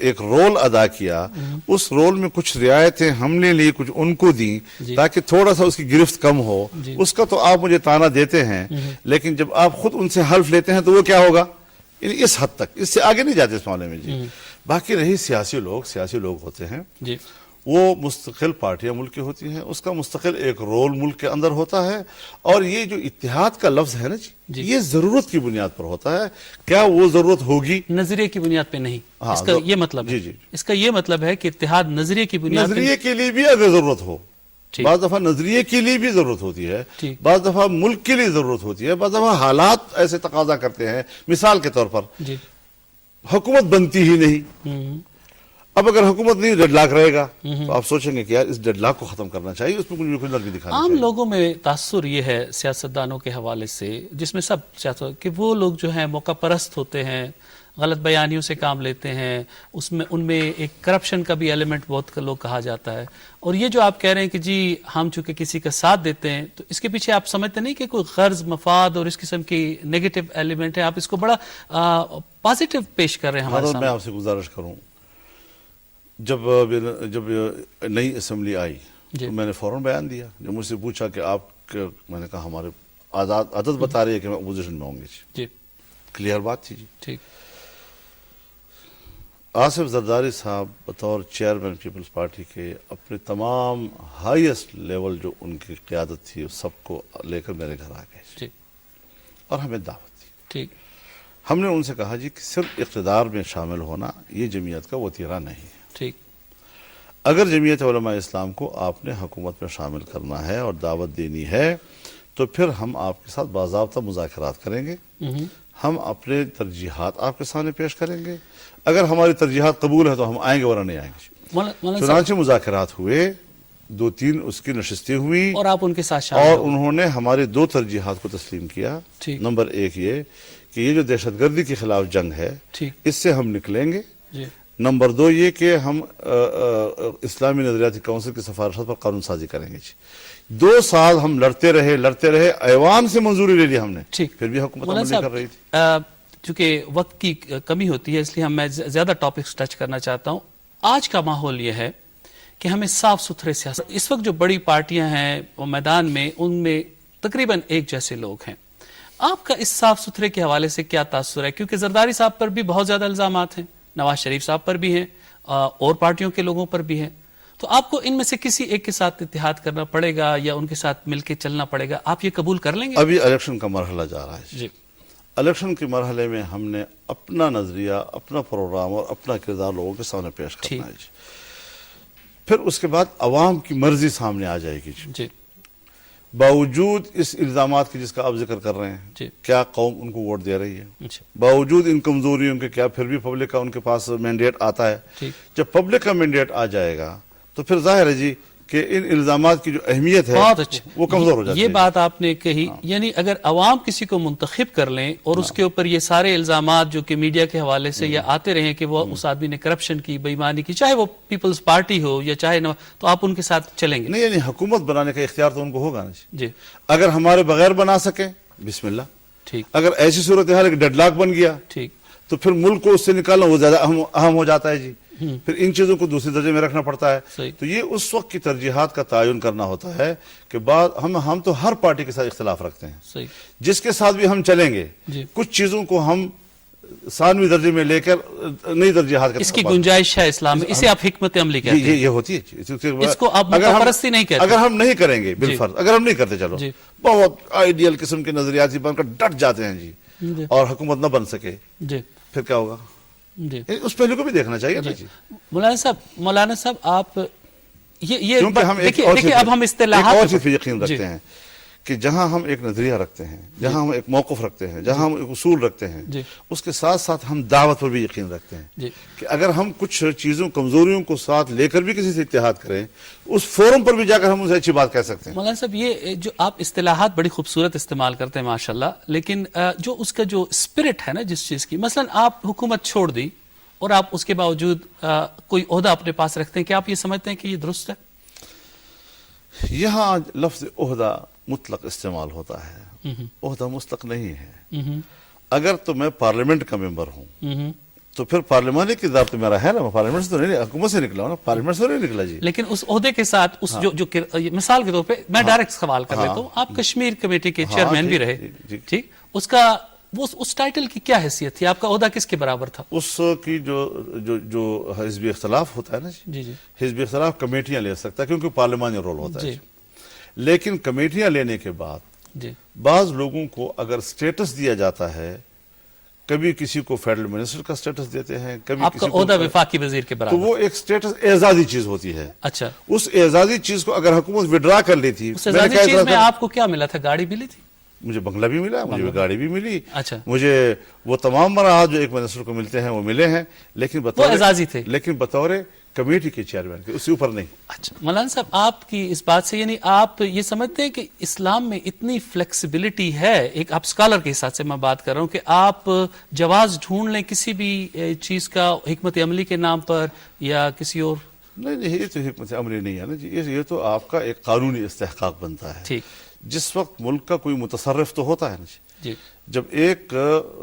ایک رول ادا کیا، اس رول میں کچھ رعایتیں ہم نے لی، کچھ ان کو دیں تاکہ تھوڑا سا اس کی گرفت کم ہو، اس کا تو آپ مجھے تانا دیتے ہیں. لیکن جب آپ خود ان سے حلف لیتے ہیں تو وہ کیا ہوگا؟ اس حد تک، اس سے آگے نہیں جاتے اس معاملے میں. باقی رہی سیاسی لوگ ہوتے ہیں، وہ مستقل پارٹیاں ملک کی ہوتی ہیں، اس کا مستقل ایک رول ملک کے اندر ہوتا ہے. اور یہ جو اتحاد کا لفظ ہے نا یہ ضرورت کی بنیاد پر ہوتا ہے. کیا وہ ضرورت ہوگی؟ نظریے کی بنیاد پہ نہیں. اس کا یہ مطلب ہے اس کا یہ مطلب ہے کہ اتحاد نظریے کی بنیاد، نظریے کے لیے بھی اگر ضرورت ہو، بعض دفعہ نظریے کے لیے بھی ضرورت ہوتی ہے، بعض دفعہ ملک کے لیے ضرورت ہوتی ہے، بعض دفعہ حالات ایسے تقاضا کرتے ہیں. مثال کے طور پر حکومت بنتی ہی نہیں. اب اگر حکومت نہیں، ڈیڈ لاک رہے گا، تو آپ سوچیں گے کہ یار اس ڈیڈ لاک کو ختم کرنا چاہیے، اس میں کچھ نرمی دکھانا چاہیے. عام لوگوں میں تاثر یہ ہے سیاستدانوں کے حوالے سے، جس میں سب سیاست، کہ وہ لوگ جو ہیں موقع پرست ہوتے ہیں، غلط بیانیوں سے کام لیتے ہیں، ان میں ایک کرپشن کا بھی ایلیمنٹ بہت لوگ کہا جاتا ہے. اور یہ جو آپ کہہ رہے ہیں کہ جی ہم چونکہ کسی کا ساتھ دیتے ہیں، تو اس کے پیچھے آپ سمجھتے نہیں کہ کوئی غرض، مفاد اور اس قسم کی نیگیٹو ایلیمنٹ ہے؟ آپ اس کو بڑا پازیٹیو پیش کر رہے ہیں ہمارے سامنے. میں آپ سے گزارش کروں، جب نئی اسمبلی آئی تو میں نے فوراً بیان دیا. جب مجھ سے پوچھا کہ آپ، میں نے کہا ہمارے عادت بتا رہی ہے کہ میں اپوزیشن میں ہوں گے. کلیئر بات تھی. ٹھیک. آصف زرداری صاحب بطور چیئرمین پیپلز پارٹی کے اپنے تمام ہائیسٹ لیول جو ان کی قیادت تھی اس سب کو لے کر میرے گھر آ گئے اور ہمیں دعوت دی. ٹھیک. ہم نے ان سے کہا کہ صرف اقتدار میں شامل ہونا یہ جمعیت کا وتیرہ نہیں ہے. ٹھیک. اگر جمعیت علماء اسلام کو آپ نے حکومت میں شامل کرنا ہے اور دعوت دینی ہے تو پھر ہم آپ کے ساتھ باضابطہ مذاکرات کریں گے. ہم اپنے ترجیحات آپ کے سامنے پیش کریں گے. اگر ہماری ترجیحات قبول ہے تو ہم آئیں گے، ورنہ نہیں آئیں گے. چنانچہ مذاکرات ہوئے، 2-3 اس کی نشستیں ہوئی، اور آپ ان کے ساتھ شامل اور انہوں نے ہمارے 2 ترجیحات کو تسلیم کیا. نمبر 1 یہ کہ یہ جو دہشت گردی کے خلاف جنگ ہے اس سے ہم نکلیں گے. نمبر 2 یہ کہ ہم اسلامی نظریاتی کونسل کی سفارشات پر قانون سازی کریں گے. 2 سال ہم لڑتے رہے، ایوان سے منظوری لے لی ہم نے، پھر بھی حکومت عمل نہیں کر رہی تھی. چونکہ وقت کی کمی ہوتی ہے اس لیے میں زیادہ ٹاپکس ٹچ کرنا چاہتا ہوں. آج کا ماحول یہ ہے کہ ہمیں صاف ستھرے سیاست، اس وقت جو بڑی پارٹیاں ہیں وہ میدان میں، ان میں تقریباً ایک جیسے لوگ ہیں. آپ کا اس صاف ستھرے کے حوالے سے کیا تاثر ہے؟ کیونکہ زرداری صاحب پر بھی بہت زیادہ الزامات ہیں، نواز شریف صاحب پر بھی ہیں، اور پارٹیوں کے لوگوں پر بھی ہیں. تو آپ کو ان میں سے کسی ایک کے ساتھ اتحاد کرنا پڑے گا یا ان کے ساتھ مل کے چلنا پڑے گا؟ آپ یہ قبول کر لیں گے؟ ابھی الیکشن کا مرحلہ جا رہا ہے. الیکشن کے مرحلے میں ہم نے اپنا نظریہ، اپنا پروگرام اور اپنا کردار لوگوں کے سامنے پیش کرنا ہے. پھر اس کے بعد عوام کی مرضی سامنے آ جائے گی. باوجود اس الزامات کی جس کا آپ ذکر کر رہے ہیں، کیا قوم ان کو ووٹ دے رہی ہے؟ باوجود ان کمزوریوں کے کیا پھر بھی پبلک کا ان کے پاس مینڈیٹ آتا ہے؟ جب پبلک کا مینڈیٹ آ جائے گا تو پھر ظاہر ہے جی کہ ان الزامات کی جو اہمیت ہے وہ کمزور ہو جاتی ہے. یہ بات آپ نے کہی، یعنی اگر عوام کسی کو منتخب کر لیں اور اس کے اوپر یہ سارے الزامات جو کہ میڈیا کے حوالے سے یا آتے رہیں کہ وہ اس آدمی نے کرپشن کی، بے ایمانی کی، چاہے وہ پیپلز پارٹی ہو یا چاہے نہ، تو آپ ان کے ساتھ چلیں گے؟ نہیں، یعنی حکومت بنانے کا اختیار تو ان کو ہوگا نا جی. اگر ہمارے بغیر بنا سکیں، بسم اللہ. ٹھیک. اگر ایسی صورتحال ایک ڈیڈ لاک بن گیا، ٹھیک، تو پھر ملک کو اس سے نکالنا وہ زیادہ اہم ہو جاتا ہے جی. پھر ان چیزوں کو دوسرے درجے میں رکھنا پڑتا ہے. تو یہ اس وقت کی ترجیحات کا تعین کرنا ہوتا ہے کہ ہم تو ہر پارٹی کے ساتھ اختلاف رکھتے ہیں، جس کے ساتھ بھی ہم چلیں گے، کچھ چیزوں کو ہم ثانوی درجے میں لے کر نئی درجے حاصل اس کی گنجائش ہے اسلام میں، اسے آپ حکمت عملی کہتے ہیں؟ یہ ہوتی ہے. اس کو آپ متپرستی نہیں کہتے؟ اگر ہم نہیں کریں گے بالفرض، اگر ہم نہیں کرتے، چلو بہت آئیڈیل قسم کے نظریاتی بن کر ڈٹ جاتے ہیں جی، اور حکومت نہ بن سکے، پھر کیا ہوگا؟ اس پہلو کو بھی دیکھنا چاہیے نا جی. مولانا صاحب آپ یہ کیونکہ ہم دیکھیں اب ہم اصطلاحات اور چیز پہ یقین رکھتے ہیں کہ جہاں ہم ایک نظریہ رکھتے ہیں، جہاں ہم ایک موقف رکھتے ہیں، جہاں ہم ایک اصول رکھتے ہیں، اس کے ساتھ ساتھ ہم دعوت پر بھی یقین رکھتے ہیں کہ اگر ہم کچھ چیزوں کمزوریوں کو ساتھ لے کر بھی کسی سے اتحاد کریں، اس فورم پر بھی جا کر ہم اسے اچھی بات کہہ سکتے ہیں. مولانا صاحب یہ جو آپ اصطلاحات بڑی خوبصورت استعمال کرتے ہیں ماشاءاللہ، لیکن جو اس کا جو اسپرٹ ہے نا جس چیز کی، مثلا آپ حکومت چھوڑ دی اور آپ اس کے باوجود کوئی عہدہ اپنے پاس رکھتے ہیں، کیا آپ یہ سمجھتے ہیں کہ یہ درست ہے؟ یہاں لفظ عہدہ مطلق استعمال ہوتا ہے، عہدہ مطلق نہیں ہے. اگر تو میں پارلیمنٹ کا ممبر ہوں تو پھر پارلیمانی کردار تو میرا ہے نا، میں پارلیمنٹ سے تو نہیں، حکومت سے نکلا ہوں نا، پارلیمنٹ سے نہیں نکلا جی. لیکن اس عہدے کے ساتھ اس جو مثال کے طور پہ میں ڈائریکٹ سوال کر لیتا ہوں، آپ کشمیر کمیٹی کے چیئرمین بھی رہے، ٹھیک، اس کا اس ٹائٹل کی کیا حیثیت تھی؟ آپ کا عہدہ کس کے برابر تھا؟ اس کی جو حزبی اختلاف ہوتا ہے نا جی، حزبی اختلاف کمیٹیاں لے سکتا ہے کیونکہ پارلیمانی رول ہوتا ہے، لیکن کمیٹیاں لینے کے بعد بعض لوگوں کو اگر سٹیٹس دیا جاتا ہے، کبھی کسی کو فیڈرل منسٹر کا سٹیٹس دیتے ہیں، کبھی آپ کا عہدہ وفاقی وزیر کے برابر، تو وہ ایک سٹیٹس اعزازی چیز ہوتی ہے. اچھا، اس اعزازی چیز کو اگر حکومت وڈرا کر لیتی، اس اعزازی چیز میں آپ کو کیا ملا تھا؟ گاڑی ملی تھی؟ مجھے بنگلہ بھی ملا، مجھے گاڑی بھی ملی، اچھا، مجھے وہ تمام مراحل جو ایک منسٹر کو ملتے ہیں وہ ملے ہیں، لیکن وہ اعزازی تھے، لیکن بطور کمیٹی کے چیئرمین کے، اس سے اوپر نہیں. اچھا مولانا صاحب، آپ کی اس بات سے یعنی آپ یہ سمجھتے ہیں کہ اسلام میں اتنی فلیکسیبلٹی ہے، ایک آپ اسکالر کے حساب سے میں بات کر رہا ہوں، کہ آپ جواز ڈھونڈ لیں کسی بھی چیز کا حکمت عملی کے نام پر یا کسی اور؟ نہیں، یہ تو حکمت عملی نہیں ہے نا جی، یہ تو آپ کا ایک قانونی استحقاق بنتا ہے. ٹھیک. جس وقت ملک کا کوئی متصرف تو ہوتا ہے نا جی، جب ایک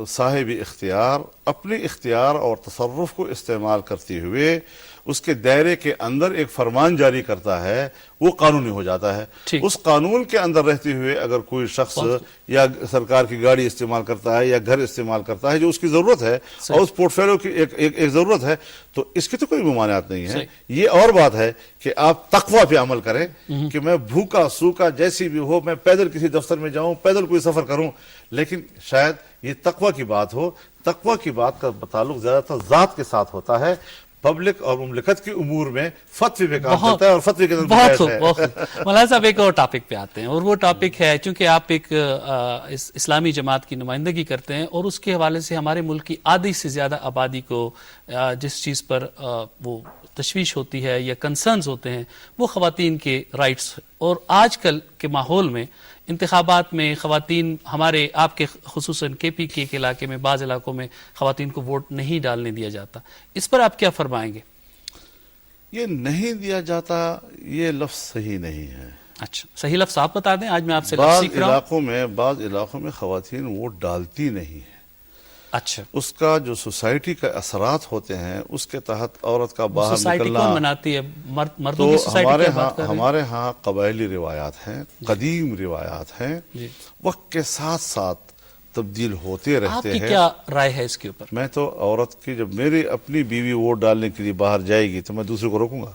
صاحب اختیار اپنے اختیار اور تصرف کو استعمال کرتے ہوئے اس کے دائرے کے اندر ایک فرمان جاری کرتا ہے، وہ قانونی ہو جاتا ہے. اس قانون کے اندر رہتے ہوئے اگر کوئی شخص یا سرکار کی گاڑی استعمال کرتا ہے یا گھر استعمال کرتا ہے جو اس کی ضرورت ہے اور اس پورٹ فولیو کی ایک ضرورت ہے، تو اس کی تو کوئی ممانعت نہیں ہے. یہ اور بات ہے کہ آپ تقویٰ پہ عمل کریں کہ میں بھوکا سوکا جیسی بھی ہو، میں پیدل کسی دفتر میں جاؤں، پیدل کوئی سفر کروں، لیکن شاید یہ تقویٰ کی بات ہو. تقویٰ کی بات کا تعلق زیادہ تر ذات کے ساتھ ہوتا ہے. پبلک اور مملکت کے امور میں فتوی پہ کام کرتا ہے اور فتوی کے اندر بہت مولانا صاحب ایک اور ٹاپک پہ آتے ہیں، اور وہ ٹاپک ہے، چونکہ آپ ایک اسلامی جماعت کی نمائندگی کرتے ہیں اور اس کے حوالے سے ہمارے ملک کی آدھی سے زیادہ آبادی کو جس چیز پر وہ تشویش ہوتی ہے یا کنسرنز ہوتے ہیں وہ خواتین کے رائٹس. اور آج کل کے ماحول میں انتخابات میں خواتین، ہمارے آپ کے خصوصاً کے پی کے علاقے میں بعض علاقوں میں خواتین کو ووٹ نہیں ڈالنے دیا جاتا، اس پر آپ کیا فرمائیں گے؟ یہ نہیں دیا جاتا یہ لفظ صحیح نہیں ہے. اچھا، صحیح لفظ آپ بتا دیں، آج میں آپ سے لفظ سیکھ رہا ہوں. بعض علاقوں میں خواتین ووٹ ڈالتی نہیں ہے. اچھا، اس کا جو سوسائٹی کا اثرات ہوتے ہیں اس کے تحت عورت کا باہر سوسائٹی نکلنا، کون بناتی ہے؟ مردوں کی سوسائٹی کی بات کر رہے ہیں؟ ہمارے ہاں قبائلی روایات ہیں، قدیم روایات ہیں، وقت کے ساتھ ساتھ تبدیل ہوتے رہتے ہیں. آپ کی کیا رائے ہے اس کے اوپر؟ میں تو عورت کی، جب میری اپنی بیوی ووٹ ڈالنے کے لیے باہر جائے گی تو میں دوسرے کو روکوں گا.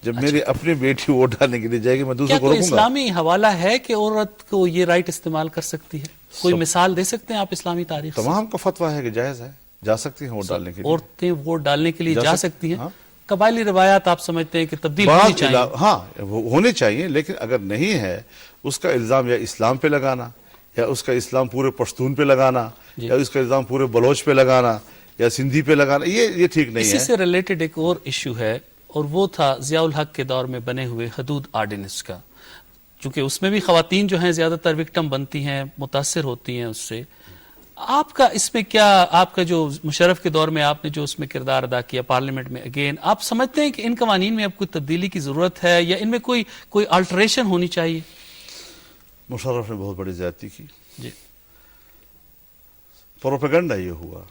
جب میری اپنی بیٹی ووٹ ڈالنے کے لیے جائے گی میں دوسرے کو روکوں گا. اسلامی حوالہ ہے کہ عورت کو یہ رائٹ استعمال کر سکتی ہے؟ کوئی مثال دے سکتے ہیں آپ اسلامی تاریخ سے؟ تمام کا فتویٰ ہے کہ جائز ہے، جا سکتی ہیں ووٹ ڈالنے کے لیے. عورتیں ووٹ ڈالنے کے لیے جا سکتی ہیں. قبائلی روایات آپ سمجھتے ہیں کہ تبدیل ہونی چاہیے؟ ہاں ہونے چاہیے، لیکن اگر نہیں ہے اس کا الزام یا اسلام پہ لگانا، یا اس کا اسلام پورے پشتون پہ لگانا، یا اس کا الزام پورے بلوچ پہ لگانا یا سندھی پہ لگانا، یہ ٹھیک نہیں ہے. اسی سے ریلیٹڈ ایک اور ایشو ہے، اور وہ تھا ضیاء الحق کے دور میں بنے ہوئے حدود آرڈیننس کا. چونکہ اس میں بھی خواتین جو ہیں زیادہ تر وکٹم بنتی ہیں، متاثر ہوتی ہیں اس سے. آپ کا اس میں کیا، آپ کا جو مشرف کے دور میں آپ نے جو اس میں کردار ادا کیا پارلیمنٹ میں، اگین آپ سمجھتے ہیں کہ ان قوانین میں اب کوئی تبدیلی کی ضرورت ہے یا ان میں کوئی آلٹریشن ہونی چاہیے؟ مشرف نے بہت بڑی زیادتی کی جی. پروپیگنڈا یہ ہوا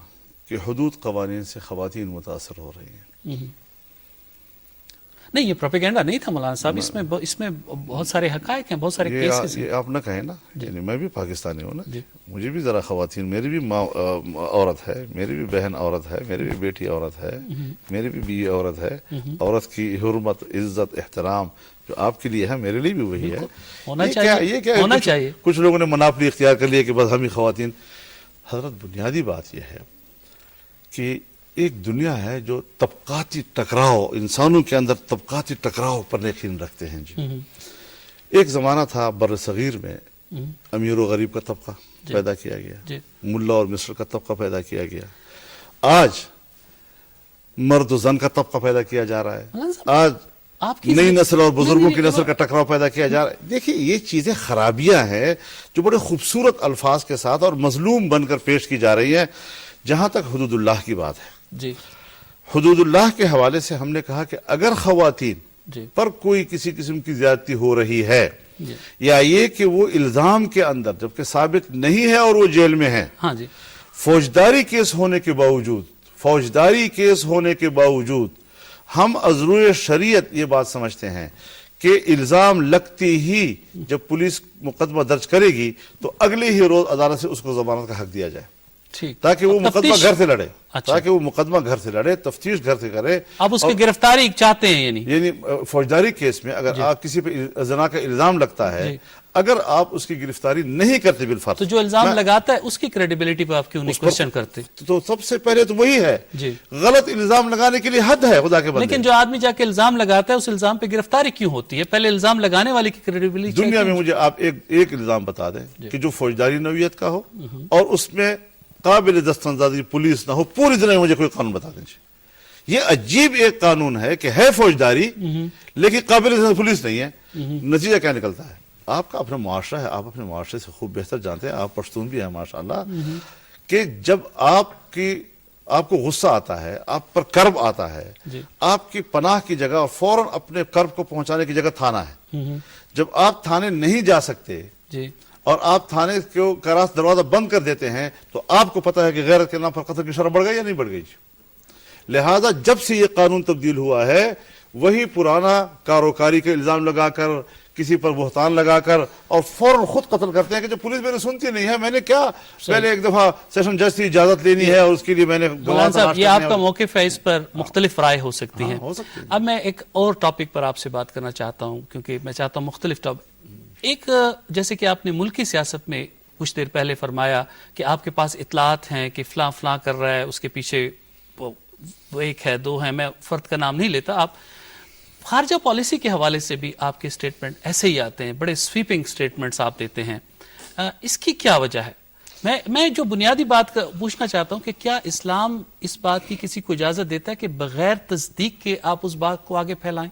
کہ حدود قوانین سے خواتین متاثر ہو رہی ہیں. نہیں یہ پروپیگنڈا نہیں تھا مولانا صاحب، اس میں بہت سارے حقائق ہیں، بہت سارے کیسز ہیں. یہ آپ نہ کہیں نا، یعنی میں بھی پاکستانی ہوں نا، مجھے بھی ذرا خواتین، میری بھی ماں عورت ہے، میری بھی بہن عورت ہے، میری بھی بیٹی عورت ہے، میری بھی بیوی عورت ہے. عورت کی حرمت، عزت، احترام جو آپ کے لیے ہے میرے لیے بھی وہی ہے. ہونا چاہیے. کچھ لوگوں نے مناپلی اختیار کر لیا کہ بس ہم ہی خواتین. حضرت بنیادی بات یہ ہے کہ ایک دنیا ہے جو طبقاتی ٹکراؤ، انسانوں کے اندر طبقاتی ٹکراؤ پر یقین رکھتے ہیں. جی ایک زمانہ تھا بر صغیر میں امیر و غریب کا طبقہ پیدا کیا گیا، ملا اور مصر کا طبقہ پیدا کیا گیا. آج مرد و زن کا طبقہ پیدا کیا جا رہا ہے. آج نئی نسل اور بزرگوں کی نسل کا ٹکراؤ پیدا کیا جا رہا ہے. دیکھیے یہ چیزیں خرابیاں ہیں جو بڑے خوبصورت الفاظ کے ساتھ اور مظلوم بن کر پیش کی جا رہی ہیں. جہاں تک حدود اللہ کی بات ہے، حدود اللہ کے حوالے سے ہم نے کہا کہ اگر خواتین پر کوئی کسی قسم کی زیادتی ہو رہی ہے یا یہ کہ وہ الزام کے اندر جبکہ ثابت نہیں ہے اور وہ جیل میں ہے، فوجداری کیس ہونے کے باوجود ہم از روئے شریعت یہ بات سمجھتے ہیں کہ الزام لگتی ہی جب پولیس مقدمہ درج کرے گی تو اگلے ہی روز عدالت سے اس کو ضمانت کا حق دیا جائے تاکہ وہ مقدمہ گھر سے لڑے، تفتیش گھر سے کرے. اب اس کی گرفتاری چاہتے ہیں یعنی فوجداری کیس میں اگر آپ کسی پہ زنا کا الزام لگتا ہے، اگر آپ اس کی گرفتاری نہیں کرتے بالفرض، تو جو الزام لگاتا ہے اس کی کریڈیبلٹی پہ آپ کیوں نہیں کوشچن کرتے؟ تو سب سے پہلے تو وہی ہے، غلط الزام لگانے کے لیے حد ہے خدا کے بندے. لیکن جو آدمی جا کے الزام لگاتا ہے اس الزام پہ گرفتاری کیوں ہوتی ہے؟ پہلے الزام لگانے والے کی کریڈیبلٹی. دنیا میں مجھے آپ ایک الزام بتا دیں کہ جو فوجداری نوعیت کا ہو اور اس میں قابل دستاندازی پولیس نہ ہو، پوری دنیا میں مجھے کوئی قانون بتا دیجیے. یہ عجیب ایک قانون ہے کہ ہے فوجداری لیکن قابل دستاندازی پولیس نہیں ہے. نتیجہ کیا نکلتا ہے؟ آپ کا اپنا معاشرہ ہے، آپ اپنے معاشرے سے خوب بہتر جانتے ہیں، آپ پشتون بھی ہیں ماشاءاللہ، کہ جب آپ کو غصہ آتا ہے، آپ پر کرب آتا ہے، آپ کی پناہ کی جگہ فوراً اپنے کرب کو پہنچانے کی جگہ تھانہ ہے. جب آپ تھانے نہیں جا سکتے اور آپ تھانے کا راست دروازہ بند کر دیتے ہیں تو آپ کو پتہ ہے کہ غیرت کے نام پر قتل کی شرح بڑھ گئی یا نہیں بڑھ گئی. لہذا جب سے یہ قانون تبدیل ہوا ہے وہی پرانا کاروکاری کا الزام لگا کر، کسی پر بہتان لگا کر اور فوراً خود قتل کرتے ہیں کہ جب پولیس میرے سنتی نہیں ہے، میں نے کیا پہلے ایک دفعہ سیشن جج سے اجازت لینی ہے اور اس کے لیے میں نے یہ آپ کا موقف ہے، اس پر مختلف رائے ہو سکتی ہیں. اب میں ایک اور ٹاپک پر آپ سے بات کرنا چاہتا ہوں کیونکہ میں چاہتا ہوں مختلف ٹاپک. ایک جیسے کہ آپ نے ملکی سیاست میں کچھ دیر پہلے فرمایا کہ آپ کے پاس اطلاعات ہیں کہ فلاں فلاں کر رہا ہے، اس کے پیچھے وہ ایک ہے، دو ہیں، میں فرد کا نام نہیں لیتا. آپ خارجہ پالیسی کے حوالے سے بھی آپ کے سٹیٹمنٹ ایسے ہی آتے ہیں، بڑے سویپنگ سٹیٹمنٹس آپ دیتے ہیں. اس کی کیا وجہ ہے؟ میں جو بنیادی بات پوچھنا چاہتا ہوں کہ کیا اسلام اس بات کی کسی کو اجازت دیتا ہے کہ بغیر تصدیق کے آپ اس بات کو آگے پھیلائیں؟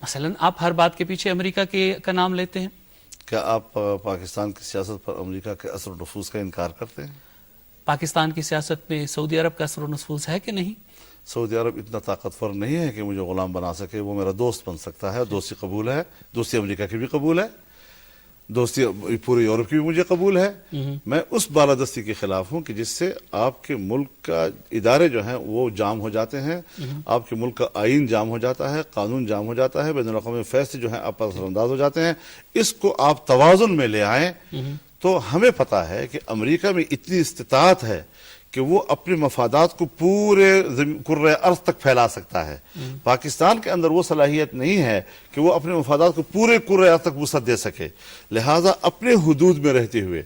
مثلاً آپ ہر بات کے پیچھے امریکہ کا نام لیتے ہیں. کیا آپ پاکستان کی سیاست پر امریکہ کے اثر و نفوذ کا انکار کرتے ہیں؟ پاکستان کی سیاست میں سعودی عرب کا اثر و نفوذ ہے کہ نہیں؟ سعودی عرب اتنا طاقتور نہیں ہے کہ مجھے غلام بنا سکے. وہ میرا دوست بن سکتا ہے، دوستی قبول ہے، دوستی امریکہ کی بھی قبول ہے، دوستی پورے یورپ کی بھی مجھے قبول ہے. میں اس بالادستی کے خلاف ہوں کہ جس سے آپ کے ملک کا ادارے جو ہیں وہ جام ہو جاتے ہیں، آپ کے ملک کا آئین جام ہو جاتا ہے، قانون جام ہو جاتا ہے، بین الاقوامی فیصلے جو ہیں آپ پر اثر انداز ہو جاتے ہیں. اس کو آپ توازن میں لے آئیں تو ہمیں پتا ہے کہ امریکہ میں اتنی استطاعت ہے کہ وہ اپنے مفادات کو پورے کرۂ ارض تک پھیلا سکتا ہے. پاکستان کے اندر وہ صلاحیت نہیں ہے کہ وہ اپنے مفادات کو پورے کرۂ ارض تک وسعت دے سکے. لہٰذا اپنے حدود میں رہتے ہوئے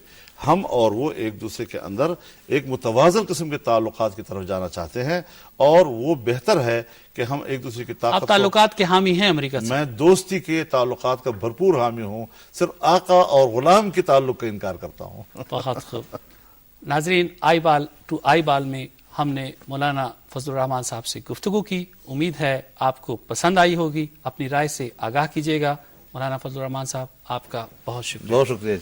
ہم اور وہ ایک دوسرے کے اندر ایک متوازن قسم کے تعلقات کی طرف جانا چاہتے ہیں اور وہ بہتر ہے کہ ہم ایک دوسرے کی طاقت. آپ تعلقات کے حامی ہیں امریکہ سے؟ میں دوستی کے تعلقات کا بھرپور حامی ہوں، صرف آقا اور غلام کے تعلق کا انکار کرتا ہوں. بہت خوب. ناظرین، آئی بال ٹو آئی بال میں ہم نے مولانا فضل الرحمان صاحب سے گفتگو کی. امید ہے آپ کو پسند آئی ہوگی. اپنی رائے سے آگاہ کیجیے گا. مولانا فضل الرحمان صاحب، آپ کا بہت شکریہ. بہت شکریہ.